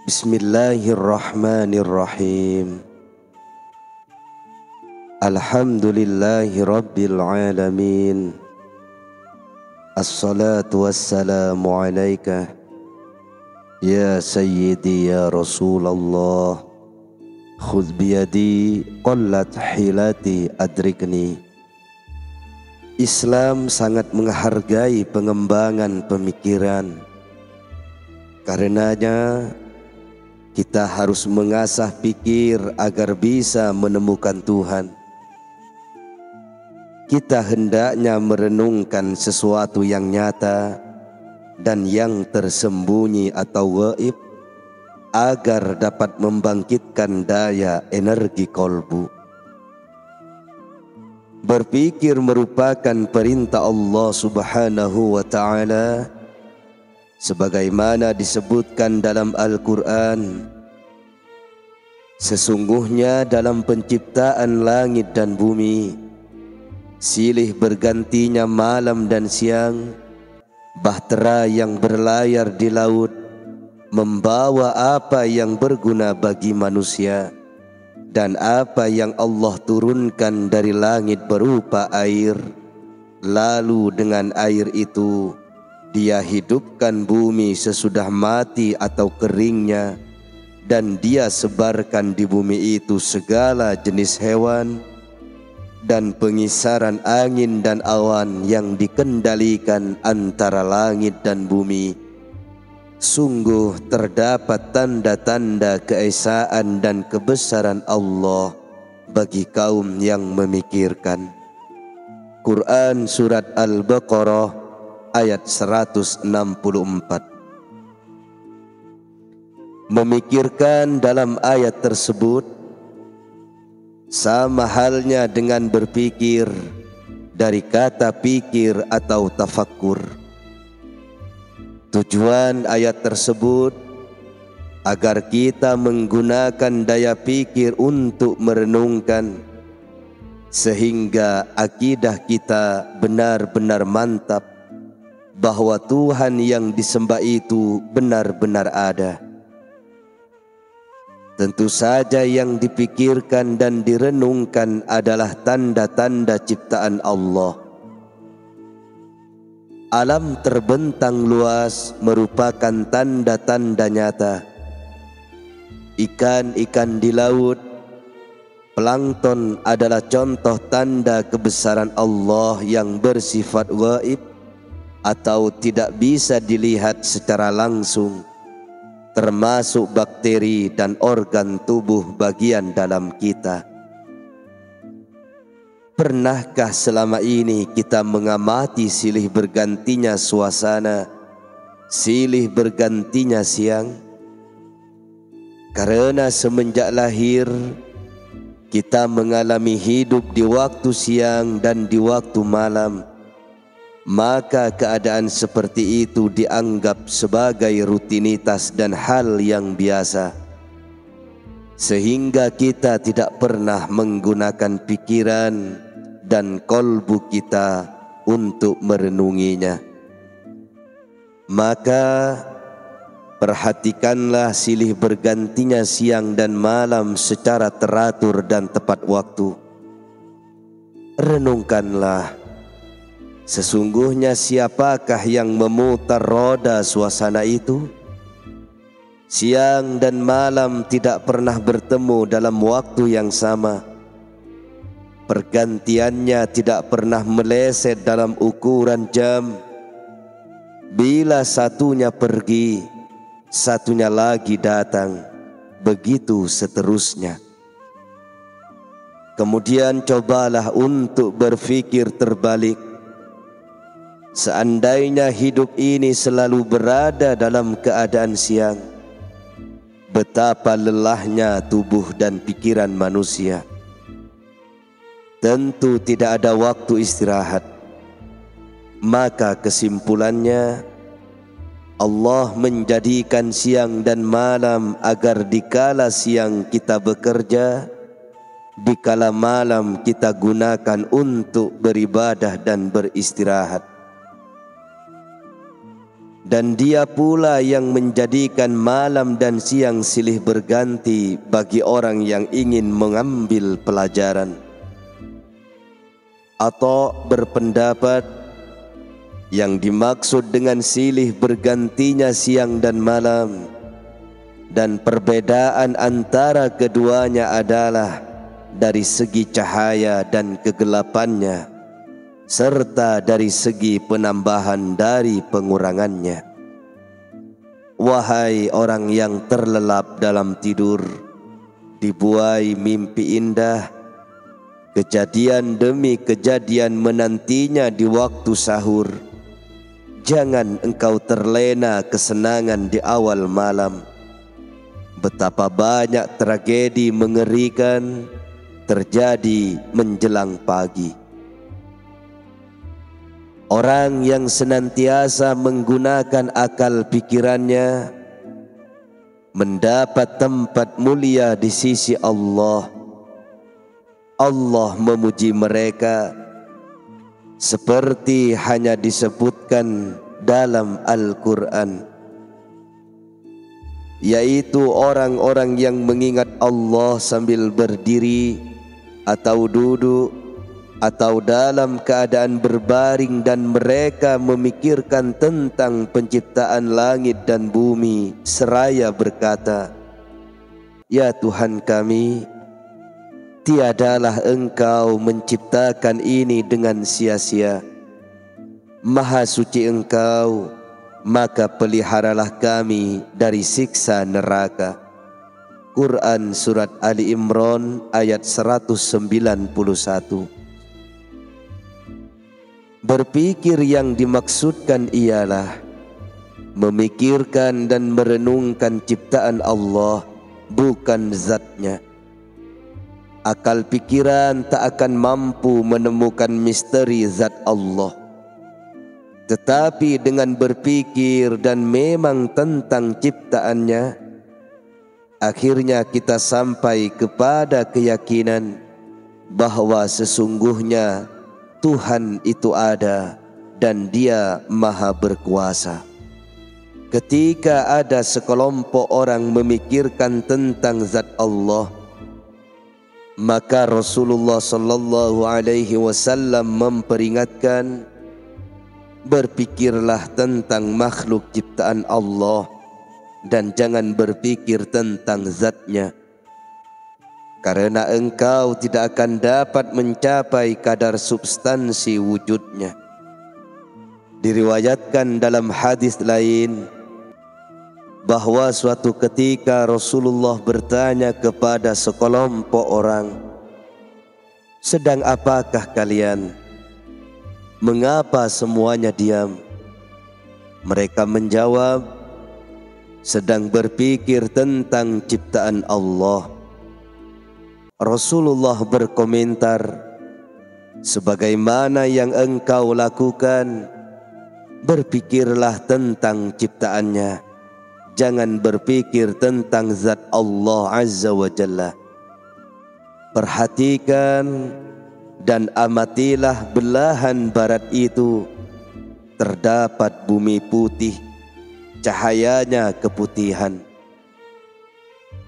Bismillahirrahmanirrahim. Alhamdulillahi rabbil alamin. Assalatu wassalamu alaika ya sayyidi ya Rasulullah. Khudh biyadi qallat hilati adrikni. Islam sangat menghargai pengembangan pemikiran. Karenanya kita harus mengasah pikir agar bisa menemukan Tuhan. Kita hendaknya merenungkan sesuatu yang nyata dan yang tersembunyi atau gaib agar dapat membangkitkan daya energi kolbu. Berpikir merupakan perintah Allah Subhanahu wa ta'ala, sebagaimana disebutkan dalam Al-Quran. Sesungguhnya dalam penciptaan langit dan bumi, silih bergantinya malam dan siang, bahtera yang berlayar di laut membawa apa yang berguna bagi manusia, dan apa yang Allah turunkan dari langit berupa air. Lalu dengan air itu Dia hidupkan bumi sesudah mati atau keringnya, dan Dia sebarkan di bumi itu segala jenis hewan dan pengisaran angin dan awan yang dikendalikan antara langit dan bumi. Sungguh terdapat tanda-tanda keesaan dan kebesaran Allah bagi kaum yang memikirkan. Quran Surat Al-Baqarah ayat 164. Memikirkan dalam ayat tersebut sama halnya dengan berpikir dari kata pikir atau tafakkur. Tujuan ayat tersebut agar kita menggunakan daya pikir untuk merenungkan, sehingga akidah kita benar-benar mantap bahwa Tuhan yang disembah itu benar-benar ada. Tentu saja yang dipikirkan dan direnungkan adalah tanda-tanda ciptaan Allah. Alam terbentang luas merupakan tanda-tanda nyata. Ikan-ikan di laut, plankton adalah contoh tanda kebesaran Allah yang bersifat gaib atau tidak bisa dilihat secara langsung, termasuk bakteri dan organ tubuh bagian dalam kita. Pernahkah selama ini kita mengamati silih bergantinya suasana, silih bergantinya siang? Karena semenjak lahir kita mengalami hidup di waktu siang dan di waktu malam, maka keadaan seperti itu dianggap sebagai rutinitas dan hal yang biasa, sehingga kita tidak pernah menggunakan pikiran dan kolbu kita untuk merenunginya. Maka perhatikanlah silih bergantinya siang dan malam secara teratur dan tepat waktu. Renungkanlah, sesungguhnya siapakah yang memutar roda suasana itu? Siang dan malam tidak pernah bertemu dalam waktu yang sama. Pergantiannya tidak pernah meleset dalam ukuran jam. Bila satunya pergi, satunya lagi datang, begitu seterusnya. Kemudian cobalah untuk berpikir terbalik. Seandainya hidup ini selalu berada dalam keadaan siang, betapa lelahnya tubuh dan pikiran manusia. Tentu tidak ada waktu istirahat. Maka kesimpulannya, Allah menjadikan siang dan malam agar dikala siang kita bekerja, dikala malam kita gunakan untuk beribadah dan beristirahat. Dan Dia pula yang menjadikan malam dan siang silih berganti bagi orang yang ingin mengambil pelajaran. Atau berpendapat yang dimaksud dengan silih bergantinya siang dan malam dan perbedaan antara keduanya adalah dari segi cahaya dan kegelapannya, serta dari segi penambahan dari pengurangannya. Wahai orang yang terlelap dalam tidur, dibuai mimpi indah, kejadian demi kejadian menantinya di waktu sahur. Jangan engkau terlena kesenangan di awal malam. Betapa banyak tragedi mengerikan terjadi menjelang pagi. Orang yang senantiasa menggunakan akal pikirannya mendapat tempat mulia di sisi Allah. Allah memuji mereka seperti hanya disebutkan dalam Al-Quran, yaitu orang-orang yang mengingat Allah sambil berdiri atau duduk atau dalam keadaan berbaring, dan mereka memikirkan tentang penciptaan langit dan bumi seraya berkata, "Ya Tuhan kami, tiadalah Engkau menciptakan ini dengan sia-sia. Maha suci Engkau, maka peliharalah kami dari siksa neraka." Quran Surat Ali Imran ayat 191. Berpikir yang dimaksudkan ialah memikirkan dan merenungkan ciptaan Allah, bukan zatnya. Akal pikiran tak akan mampu menemukan misteri zat Allah. Tetapi dengan berpikir dan memang tentang ciptaannya, akhirnya kita sampai kepada keyakinan bahwa sesungguhnya Tuhan itu ada dan Dia maha berkuasa. Ketika ada sekelompok orang memikirkan tentang zat Allah, maka Rasulullah sallallahu alaihi wasallam memperingatkan, berpikirlah tentang makhluk ciptaan Allah dan jangan berpikir tentang zatnya, karena engkau tidak akan dapat mencapai kadar substansi wujudnya. Diriwayatkan dalam hadis lain bahwa suatu ketika Rasulullah bertanya kepada sekelompok orang, "Sedang apakah kalian? Mengapa semuanya diam?" Mereka menjawab, "Sedang berpikir tentang ciptaan Allah." Rasulullah berkomentar, "Sebagaimana yang engkau lakukan, berpikirlah tentang ciptaannya. Jangan berpikir tentang zat Allah Azza wa Jalla." Perhatikan dan amatilah belahan barat itu. Terdapat bumi putih, cahayanya keputihan.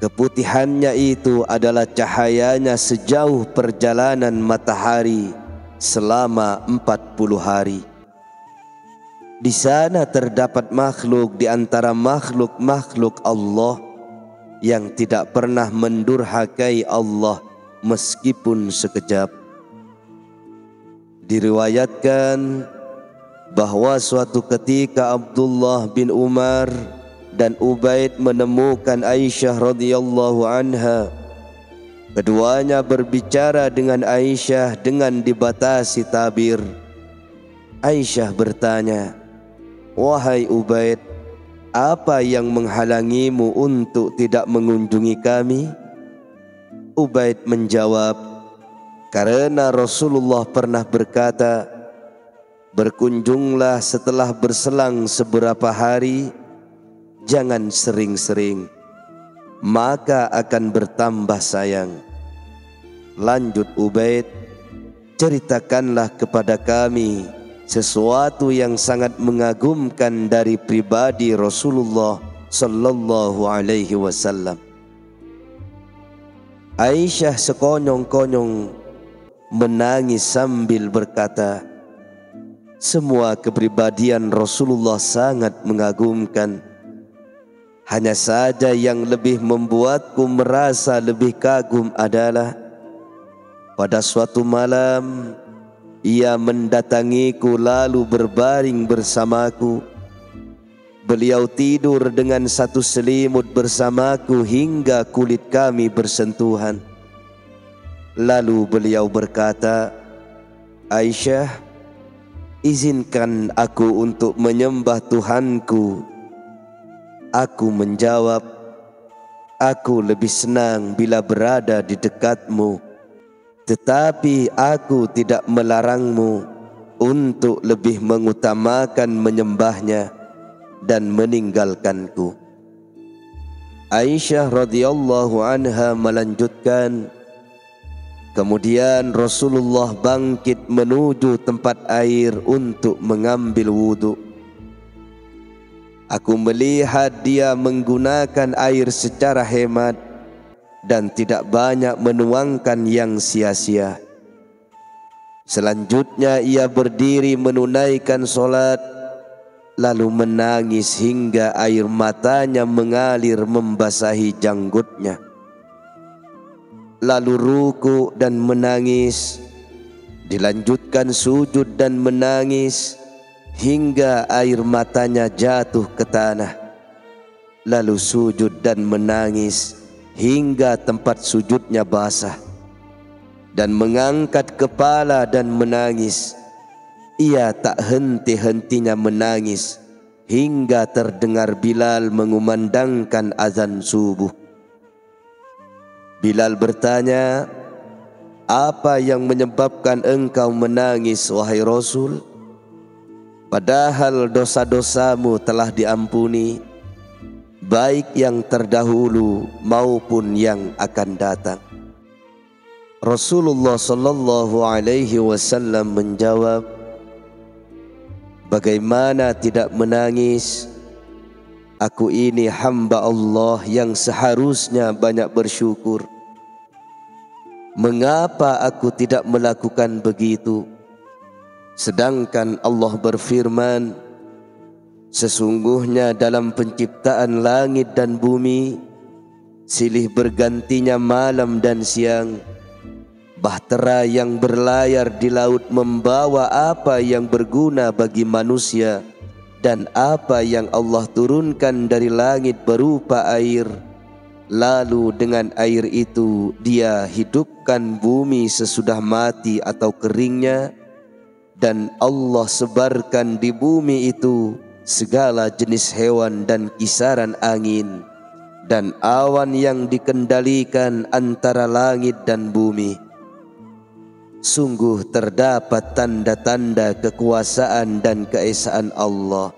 Keputihannya itu adalah cahayanya sejauh perjalanan matahari selama 40 hari. Di sana terdapat makhluk di antara makhluk-makhluk Allah yang tidak pernah mendurhakai Allah meskipun sekejap. Diriwayatkan bahwa suatu ketika Abdullah bin Umar dan Ubaid menemukan Aisyah radhiyallahu anha. Keduanya berbicara dengan Aisyah dengan dibatasi tabir. Aisyah bertanya, "Wahai Ubaid, apa yang menghalangimu untuk tidak mengunjungi kami?" Ubaid menjawab, "Karena Rasulullah pernah berkata, berkunjunglah setelah berselang seberapa hari, jangan sering-sering, maka akan bertambah sayang." Lanjut Ubaid, "Ceritakanlah kepada kami sesuatu yang sangat mengagumkan dari pribadi Rasulullah sallallahu alaihi wasallam. Aisyah sekonyong-konyong menangis sambil berkata, semua kepribadian Rasulullah sangat mengagumkan. Hanya saja yang lebih membuatku merasa lebih kagum adalah pada suatu malam ia mendatangiku lalu berbaring bersamaku. Beliau tidur dengan satu selimut bersamaku hingga kulit kami bersentuhan. Lalu beliau berkata, Aisyah, izinkan aku untuk menyembah Tuhanku. Aku menjawab, aku lebih senang bila berada di dekatmu, tetapi aku tidak melarangmu untuk lebih mengutamakan menyembahnya dan meninggalkanku. Aisyah radhiyallahu anha melanjutkan, kemudian Rasulullah bangkit menuju tempat air untuk mengambil wudhu. Aku melihat dia menggunakan air secara hemat dan tidak banyak menuangkan yang sia-sia. Selanjutnya ia berdiri menunaikan solat, lalu menangis hingga air matanya mengalir membasahi janggutnya. Lalu ruku dan menangis, dilanjutkan sujud dan menangis hingga air matanya jatuh ke tanah. Lalu sujud dan menangis hingga tempat sujudnya basah, dan mengangkat kepala dan menangis. Ia tak henti-hentinya menangis hingga terdengar Bilal mengumandangkan azan subuh. Bilal bertanya, apa yang menyebabkan engkau menangis wahai Rasul? Padahal dosa-dosamu telah diampuni, baik yang terdahulu maupun yang akan datang. Rasulullah sallallahu alaihi wasallam menjawab, bagaimana tidak menangis? Aku ini hamba Allah yang seharusnya banyak bersyukur. Mengapa aku tidak melakukan begitu? Sedangkan Allah berfirman, sesungguhnya dalam penciptaan langit dan bumi silih bergantinya malam dan siang. Bahtera yang berlayar di laut membawa apa yang berguna bagi manusia, dan apa yang Allah turunkan dari langit berupa air. Lalu dengan air itu dia hidupkan bumi sesudah mati atau keringnya, dan Allah sebarkan di bumi itu segala jenis hewan dan kisaran angin, dan awan yang dikendalikan antara langit dan bumi. Sungguh terdapat tanda-tanda kekuasaan dan keesaan Allah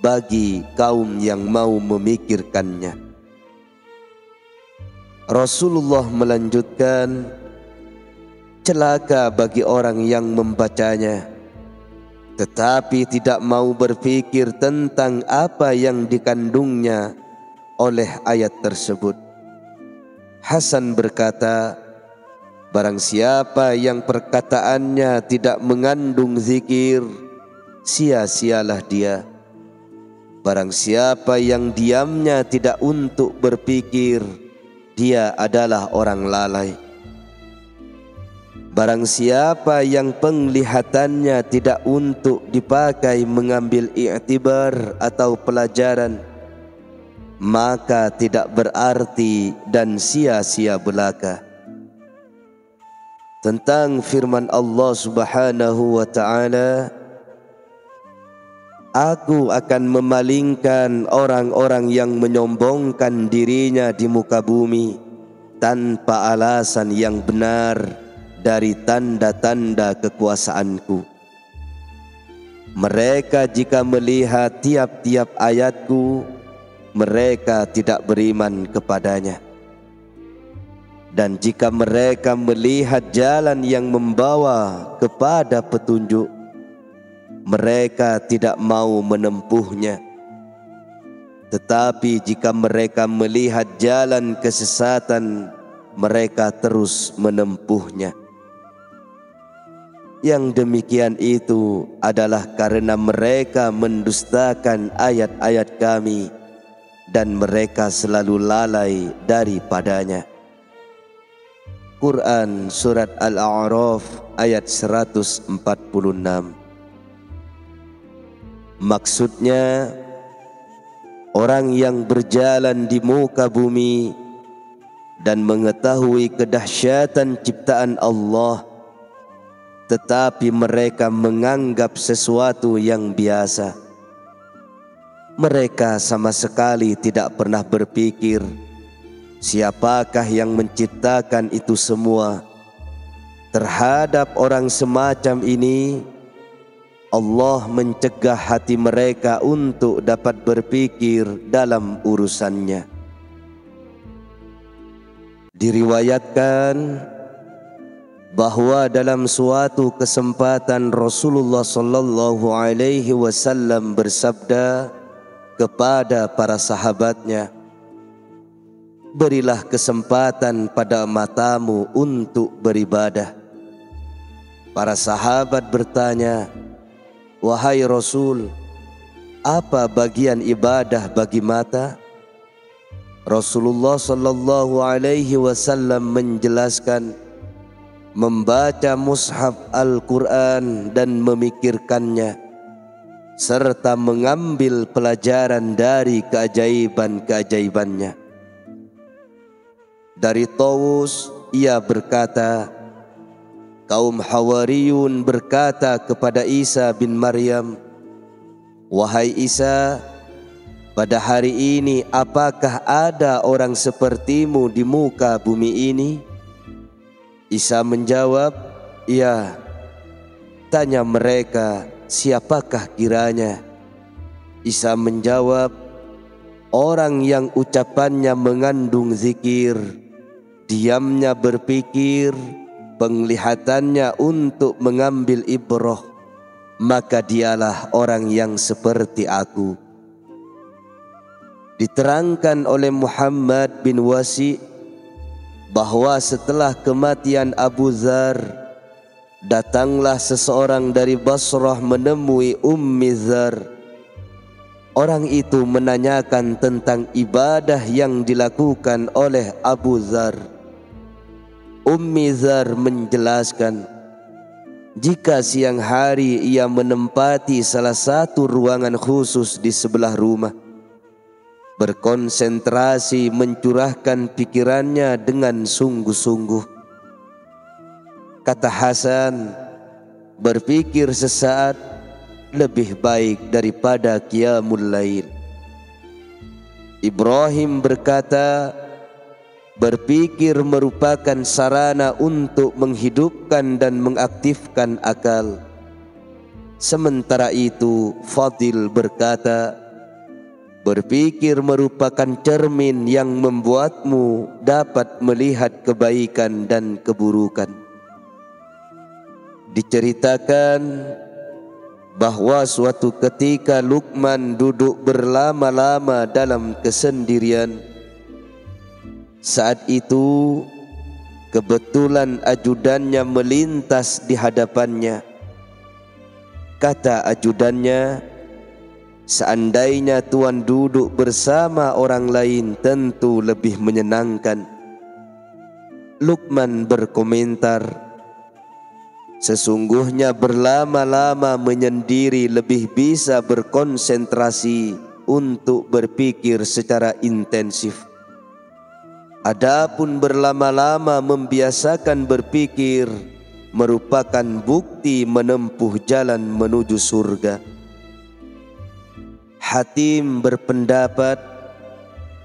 bagi kaum yang mau memikirkannya. Rasulullah melanjutkan, celaka bagi orang yang membacanya tetapi tidak mau berpikir tentang apa yang dikandungnya oleh ayat tersebut. Hasan berkata, barang siapa yang perkataannya tidak mengandung zikir, sia-sialah dia. Barang siapa yang diamnya tidak untuk berpikir, dia adalah orang lalai. Barang siapa yang penglihatannya tidak untuk dipakai mengambil i'tibar atau pelajaran, maka tidak berarti dan sia-sia belaka. Tentang firman Allah Subhanahu wa ta'ala, aku akan memalingkan orang-orang yang menyombongkan dirinya di muka bumi tanpa alasan yang benar dari tanda-tanda kekuasaanku. Mereka jika melihat tiap-tiap ayatku, mereka tidak beriman kepadanya. Dan jika mereka melihat jalan yang membawa kepada petunjuk, mereka tidak mau menempuhnya. Tetapi jika mereka melihat jalan kesesatan, mereka terus menempuhnya. Yang demikian itu adalah karena mereka mendustakan ayat-ayat kami dan mereka selalu lalai daripadanya. Quran Surat Al-A'raf ayat 146. Maksudnya, orang yang berjalan di muka bumi dan mengetahui kedahsyatan ciptaan Allah, tetapi mereka menganggap sesuatu yang biasa. Mereka sama sekali tidak pernah berpikir, siapakah yang menciptakan itu semua. Terhadap orang semacam ini, Allah mencegah hati mereka untuk dapat berpikir dalam urusannya. Diriwayatkan bahwa dalam suatu kesempatan Rasulullah sallallahu alaihi wasallam bersabda kepada para sahabatnya, "Berilah kesempatan pada matamu untuk beribadah." Para sahabat bertanya, "Wahai Rasul, apa bagian ibadah bagi mata?" Rasulullah sallallahu alaihi wasallam menjelaskan, membaca mushaf Al-Quran dan memikirkannya, serta mengambil pelajaran dari keajaiban-keajaibannya. Dari Tawus ia berkata, kaum Hawariyun berkata kepada Isa bin Maryam, "Wahai Isa, pada hari ini apakah ada orang sepertimu di muka bumi ini?" Isa menjawab, "Ya." Tanya mereka, "Siapakah kiranya?" Isa menjawab, "Orang yang ucapannya mengandung zikir, diamnya berpikir, penglihatannya untuk mengambil ibrah, maka dialah orang yang seperti aku." Diterangkan oleh Muhammad bin Wasi bahwa setelah kematian Abu Dzar, datanglah seseorang dari Basrah menemui Ummi Dzar. Orang itu menanyakan tentang ibadah yang dilakukan oleh Abu Dzar. Ummi Dzar menjelaskan, jika siang hari ia menempati salah satu ruangan khusus di sebelah rumah, berkonsentrasi mencurahkan pikirannya dengan sungguh-sungguh. Kata Hasan, berpikir sesaat lebih baik daripada qiyamul lail. Ibrahim berkata, berpikir merupakan sarana untuk menghidupkan dan mengaktifkan akal. Sementara itu Fadil berkata, berpikir merupakan cermin yang membuatmu dapat melihat kebaikan dan keburukan. Diceritakan bahwa suatu ketika Luqman duduk berlama-lama dalam kesendirian. Saat itu kebetulan ajudannya melintas di hadapannya. Kata ajudannya, "Seandainya Tuan duduk bersama orang lain tentu lebih menyenangkan." Luqman berkomentar, "Sesungguhnya berlama-lama menyendiri lebih bisa berkonsentrasi untuk berpikir secara intensif. Adapun berlama-lama membiasakan berpikir merupakan bukti menempuh jalan menuju surga." Hatim berpendapat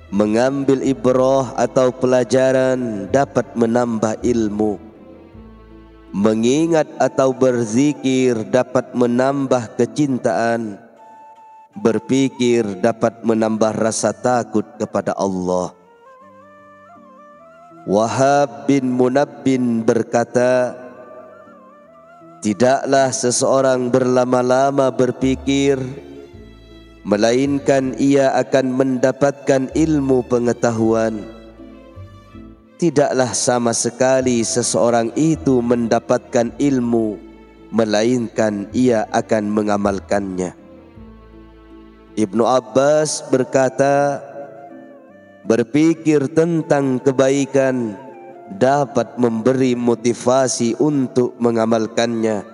mengambil ibrah atau pelajaran dapat menambah ilmu. Mengingat atau berzikir dapat menambah kecintaan. Berpikir dapat menambah rasa takut kepada Allah. Wahab bin Munabbin berkata, Tidaklah seseorang berlama-lama berpikir, melainkan ia akan mendapatkan ilmu pengetahuan. Tidaklah sama sekali seseorang itu mendapatkan ilmu, melainkan ia akan mengamalkannya. Ibnu Abbas berkata, berpikir tentang kebaikan dapat memberi motivasi untuk mengamalkannya.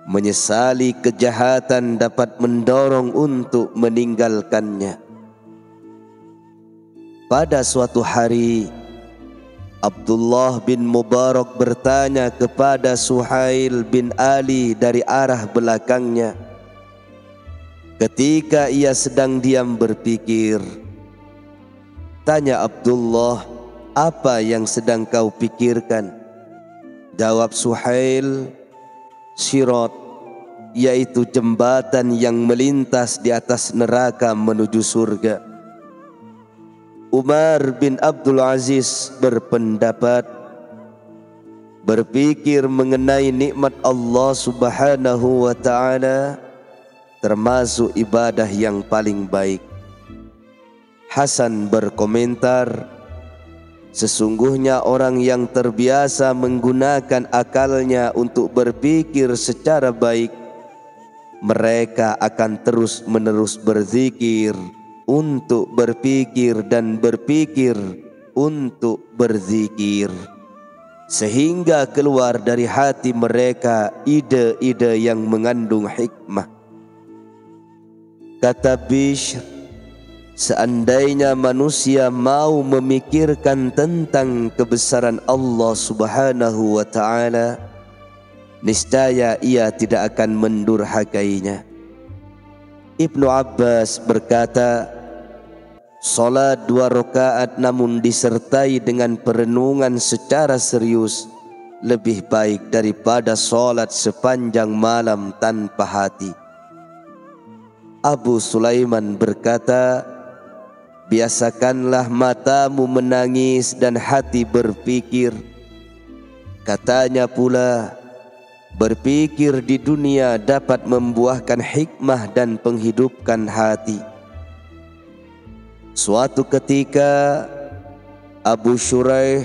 Menyesali kejahatan dapat mendorong untuk meninggalkannya. Pada suatu hari, Abdullah bin Mubarak bertanya kepada Suhail bin Ali dari arah belakangnya. Ketika ia sedang diam berpikir, tanya Abdullah, apa yang sedang kau pikirkan? Jawab Suhail, sirat, yaitu jembatan yang melintas di atas neraka menuju surga. Umar bin Abdul Aziz berpendapat, berpikir mengenai nikmat Allah Subhanahu wa ta'ala termasuk ibadah yang paling baik. Hasan berkomentar, sesungguhnya orang yang terbiasa menggunakan akalnya untuk berpikir secara baik, mereka akan terus-menerus berzikir untuk berpikir dan berpikir untuk berzikir, sehingga keluar dari hati mereka ide-ide yang mengandung hikmah. Kata Bishr, seandainya manusia mau memikirkan tentang kebesaran Allah Subhanahu wa ta'ala, niscaya ia tidak akan mendurhakainya. Ibnu Abbas berkata, salat 2 rakaat namun disertai dengan perenungan secara serius lebih baik daripada salat sepanjang malam tanpa hati. Abu Sulaiman berkata, biasakanlah matamu menangis dan hati berpikir. Katanya pula, berpikir di dunia dapat membuahkan hikmah dan penghidupkan hati. Suatu ketika Abu Shuraih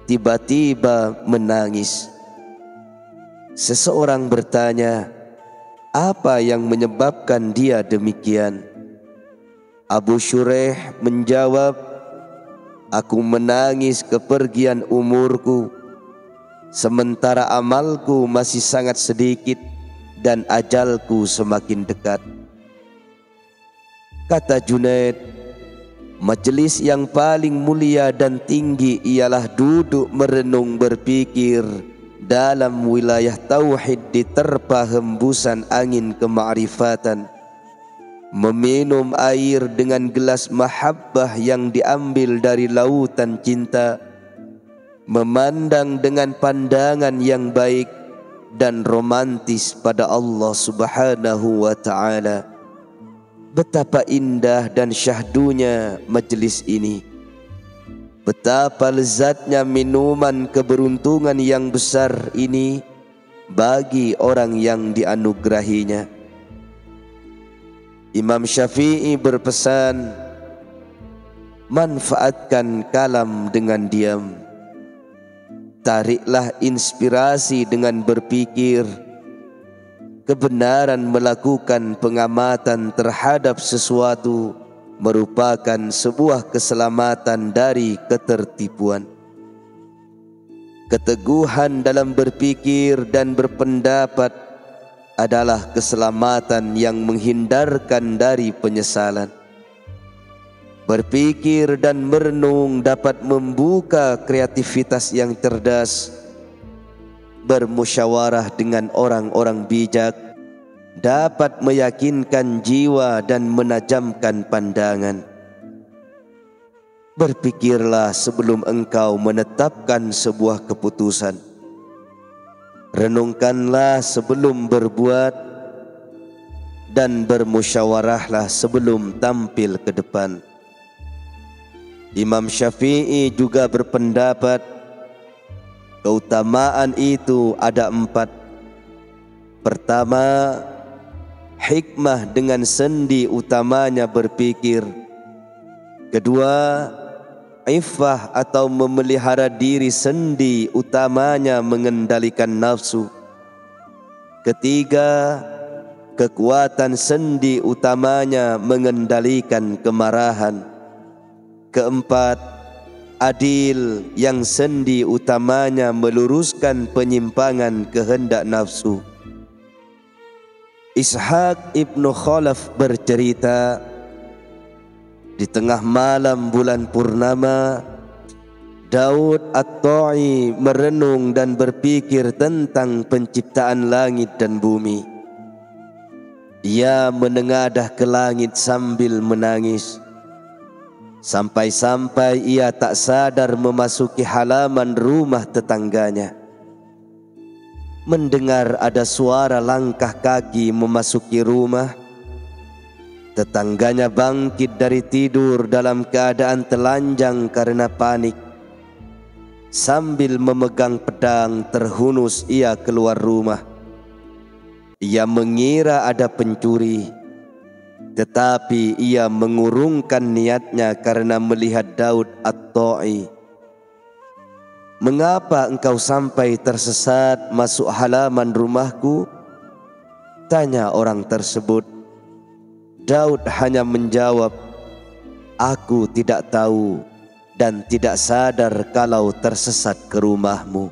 tiba-tiba menangis. Seseorang bertanya, apa yang menyebabkan dia demikian? Abu Shuraih menjawab, aku menangis kepergian umurku, sementara amalku masih sangat sedikit dan ajalku semakin dekat. Kata Junaid, majelis yang paling mulia dan tinggi ialah duduk merenung berpikir dalam wilayah tauhid diterpa hembusan angin kemakrifatan, meminum air dengan gelas mahabbah yang diambil dari lautan cinta, memandang dengan pandangan yang baik dan romantis pada Allah Subhanahu wa ta'ala. Betapa indah dan syahdunya majlis ini. Betapa lezatnya minuman keberuntungan yang besar ini bagi orang yang dianugerahinya. Imam Syafi'i berpesan, manfaatkan kalam dengan diam. Tariklah inspirasi dengan berpikir. Kebenaran melakukan pengamatan terhadap sesuatu merupakan sebuah keselamatan dari ketertipuan. Keteguhan dalam berpikir dan berpendapat adalah keselamatan yang menghindarkan dari penyesalan. Berpikir dan merenung dapat membuka kreativitas yang cerdas. Bermusyawarah dengan orang-orang bijak dapat meyakinkan jiwa dan menajamkan pandangan. Berpikirlah sebelum engkau menetapkan sebuah keputusan. Renungkanlah sebelum berbuat, dan bermusyawarahlah sebelum tampil ke depan. Imam Syafi'i juga berpendapat, keutamaan itu ada 4, Pertama, hikmah dengan sendi utamanya berpikir. Kedua, iffah atau memelihara diri sendi utamanya mengendalikan nafsu. Ketiga, kekuatan sendi utamanya mengendalikan kemarahan. Keempat, adil yang sendi utamanya meluruskan penyimpangan kehendak nafsu. Ishaq ibnu Khalaf bercerita, di tengah malam bulan purnama, Daud At-Ta'i merenung dan berpikir tentang penciptaan langit dan bumi. Ia menengadah ke langit sambil menangis. Sampai-sampai ia tak sadar memasuki halaman rumah tetangganya. Mendengar ada suara langkah kaki memasuki rumah, tetangganya bangkit dari tidur dalam keadaan telanjang karena panik. Sambil memegang pedang terhunus ia keluar rumah. Ia mengira ada pencuri, tetapi ia mengurungkan niatnya karena melihat Daud At-Ta'i. "Mengapa engkau sampai tersesat masuk halaman rumahku?" tanya orang tersebut. Daud hanya menjawab, "Aku tidak tahu dan tidak sadar kalau tersesat ke rumahmu."